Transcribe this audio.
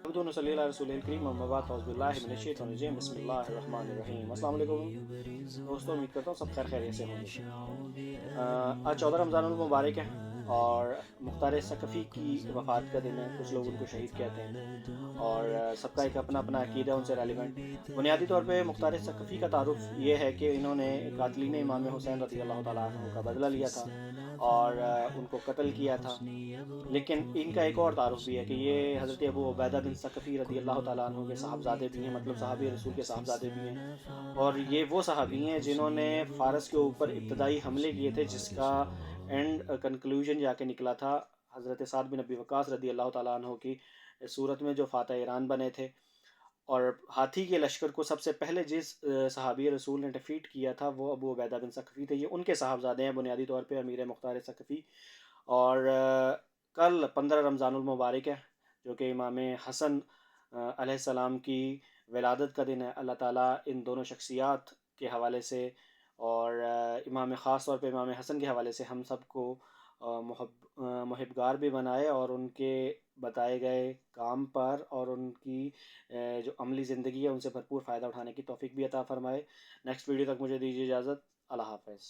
عبدہ نصلی اللہ رسول الکریم اما بعد اعوذ باللہ من الشیطان الرجیم بسم اللہ الرحمن الرحیم۔ السلام علیکم دوستوں، امید کرتا ہوں سب خیر خیریت سے ہوں گے۔ آج 14 رمضان المبارک ہے اور مختار ثقفی کی وفات کا دن ہے۔ کچھ لوگ ان کو شہید کہتے ہیں اور سب کا ایک اپنا اپنا عقیدہ ان سے ریلیونٹ۔ بنیادی طور پہ مختار ثقفی کا تعارف یہ ہے کہ انہوں نے قاتلین امام حسین رضی اللہ تعالیٰ عنہ کا بدلہ لیا تھا اور ان کو قتل کیا تھا۔ لیکن ان کا ایک اور تعارف بھی ہے کہ یہ حضرت ابو عبیدہ بن ثقفی رضی اللہ تعالیٰ عنہ کے صاحبزادے بھی ہیں، مطلب صحابی رسول کے صاحبزادے بھی ہیں، اور یہ وہ صحابی ہیں جنہوں نے فارس کے اوپر ابتدائی حملے کیے تھے، جس کا اینڈ کنکلوژن جا کے نکلا تھا حضرت سعد بن ابی وقاص رضی اللہ تعالیٰ عنہ کی صورت میں، جو فاتح ایران بنے تھے۔ اور ہاتھی کے لشکر کو سب سے پہلے جس صحابی رسول نے ڈیفیٹ کیا تھا وہ ابو عبیدہ بن ثقفی تھے۔ یہ ان کے صاحبزادے ہیں بنیادی طور پہ، امیر مختار ثقفی۔ اور کل 15 رمضان المبارک ہے، جو کہ امام حسن علیہ السلام کی ولادت کا دن ہے۔ اللہ تعالیٰ ان دونوں شخصیات کے حوالے سے اور خاص طور پہ امام حسن کے حوالے سے ہم سب کو محبگار بھی بنائے، اور ان کے بتائے گئے کام پر اور ان کی جو عملی زندگی ہے ان سے بھرپور فائدہ اٹھانے کی توفیق بھی عطا فرمائے۔ نیکسٹ ویڈیو تک مجھے دیجیے اجازت۔ اللہ حافظ۔